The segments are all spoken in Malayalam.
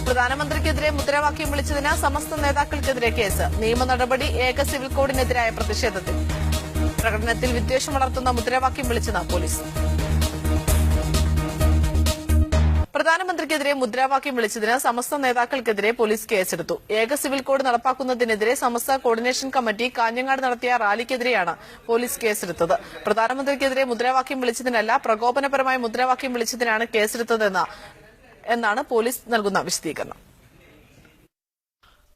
പ്രധാനമന്ത്രിക്കെതിരെ മുദ്രാവാക്യം വിളിച്ചതിന് സമസ്ത നേതാക്കൾക്കെതിരെ കേസ്. നിയമ നടപടി ഏക സിവിൽ കോഡിനെതിരായ പ്രതിഷേധത്തിൽ. പ്രകടനത്തിൽ വിദ്വേഷം വളർത്തുന്ന മുദ്രാവാക്യം വിളിച്ചെന്ന് പോലീസ്. പ്രധാനമന്ത്രിക്കെതിരെ മുദ്രാവാക്യം വിളിച്ചതിന് സമസ്ത നേതാക്കൾക്കെതിരെ പോലീസ് കേസെടുത്തു. ഏക സിവിൽ കോഡ് നടപ്പാക്കുന്നതിനെതിരെ സമസ്ത കോർഡിനേഷൻ കമ്മിറ്റി കാഞ്ഞങ്ങാട് നടത്തിയ റാലിക്കെതിരെയാണ് പോലീസ് കേസെടുത്തത്. പ്രധാനമന്ത്രിക്കെതിരെ മുദ്രാവാക്യം വിളിച്ചതിനല്ല, പ്രകോപനപരമായ മുദ്രാവാക്യം വിളിച്ചതിനാണ് കേസെടുത്തതെന്നാണ് പോലീസ് നൽകുന്ന വിശദീകരണം.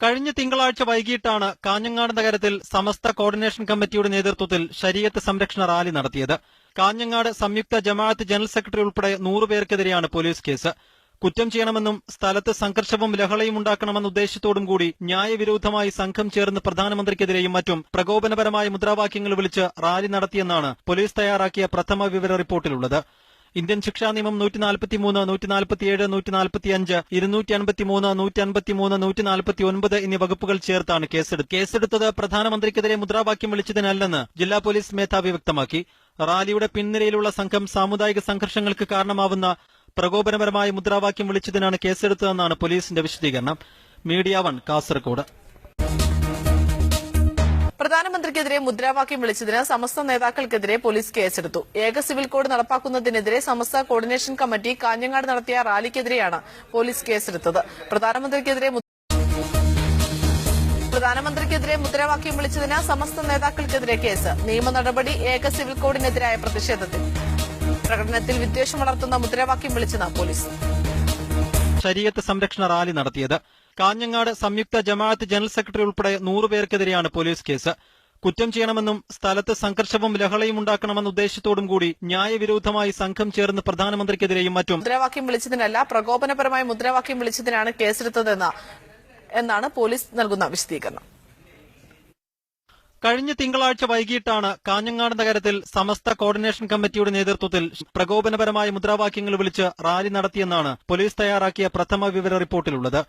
കഴിഞ്ഞ തിങ്കളാഴ്ച വൈകിട്ടാണ് കാഞ്ഞങ്ങാട് നഗരത്തിൽ സമസ്ത കോർഡിനേഷൻ കമ്മിറ്റിയുടെ നേതൃത്വത്തിൽ ശരീഅത്ത് സംരക്ഷണ റാലി നടത്തിയത്. കാഞ്ഞങ്ങാട് സംയുക്ത ജമാഅത്ത് ജനറൽ സെക്രട്ടറി ഉൾപ്പെടെ 100 പേർക്കെതിരെയാണ് പോലീസ് കേസ്. കുറ്റം ചെയ്യണമെന്നും സ്ഥലത്ത് സംഘർഷവും ലഹളയും ഉണ്ടാക്കണമെന്ന ഉദ്ദേശത്തോടും കൂടി ന്യായവിരുദ്ധമായി സംഘം ചേർന്ന് പ്രധാനമന്ത്രിക്കെതിരെയും മറ്റും പ്രകോപനപരമായ മുദ്രാവാക്യങ്ങൾ വിളിച്ച് റാലി നടത്തിയെന്നാണ് പോലീസ് തയ്യാറാക്കിയ പ്രഥമ വിവര റിപ്പോർട്ടിലുള്ളത്. ഇന്ത്യൻ ശിക്ഷാ നിയമം 143, 147, 145, 253, 153, 149 എന്നീ വകുപ്പുകൾ ചേർത്താണ് കേസെടുത്തത് പ്രധാനമന്ത്രിക്കെതിരെ മുദ്രാവാക്യം വിളിച്ചതിനല്ലെന്ന് ജില്ലാ പോലീസ് മേധാവി വ്യക്തമാക്കി. റാലിയുടെ പിൻനിരയിലുള്ള സംഘം സാമുദായിക സംഘർഷങ്ങൾക്ക് കാരണമാവുന്ന പ്രകോപനപരമായ മുദ്രാവാക്യം വിളിച്ചതിനാണ് കേസെടുത്തതെന്നാണ് പോലീസിന്റെ വിശദീകരണം. മീഡിയ 1 കാസർകോട്. പ്രധാനമന്ത്രിക്കെതിരെ മുദ്രാവാക്യം വിളിച്ചതിന് സമസ്ത നേതാക്കൾക്കെതിരെ പോലീസ് കേസെടുത്തു. ഏക സിവിൽ കോഡ് നടപ്പാക്കുന്നതിനെതിരെ സമസ്ത കോർഡിനേഷൻ കമ്മിറ്റി കാഞ്ഞങ്ങാട് നടത്തിയ റാലിക്കെതിരെയാണ് പോലീസ് കേസെടുത്തത്. പ്രധാനമന്ത്രിക്കെതിരെ മുദ്രാവാക്യം വിളിച്ചതിന് സമസ്ത നേതാക്കൾക്കെതിരെ കേസ്. നിയമ നടപടി ഏക സിവിൽ കോഡിനെതിരായ പ്രതിഷേധത്തിൽ. പ്രകടനത്തിൽ വിദ്വേഷം വളർത്തുന്ന മുദ്രാവാക്യം വിളിച്ചെന്ന് പോലീസ്. ശരീഅത്ത് സംരക്ഷണ റാലി നടത്തിയത്. കാഞ്ഞങ്ങാട് സംയുക്ത ജമാഅത്ത് ജനറൽ സെക്രട്ടറി ഉൾപ്പെടെ 100 പേർക്കെതിരെയാണ് പോലീസ് കേസ്. കുറ്റം ചെയ്യണമെന്നും സ്ഥലത്ത് സംഘർഷവും ലഹളയും ഉണ്ടാക്കണമെന്ന ഉദ്ദേശത്തോടും കൂടി ന്യായവിരുദ്ധമായി സംഘം ചേർന്ന് പ്രധാനമന്ത്രിക്കെതിരെയും മറ്റും മുദ്രാവാക്യം വിളിച്ചതിനല്ല, പ്രകോപനപരമായ മുദ്രാവാക്യം വിളിച്ചതിനാണ് കേസെടുത്തതെന്നാണ് പോലീസ് നൽകുന്ന വിശദീകരണം. കഴിഞ്ഞ തിങ്കളാഴ്ച വൈകിട്ടാണ് കാഞ്ഞങ്ങാട് നഗരത്തിൽ സമസ്ത കോർഡിനേഷൻ കമ്മിറ്റിയുടെ നേതൃത്വത്തിൽ പ്രകോപനപരമായ മുദ്രാവാക്യങ്ങൾ വിളിച്ച് റാലി നടത്തിയെന്നാണ് പോലീസ് തയ്യാറാക്കിയ പ്രഥമ വിവര റിപ്പോർട്ടിലുള്ളത്.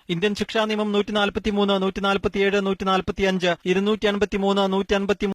ഇന്ത്യൻ ശിക്ഷാ നിയമം 143, 147, 145, 253, 153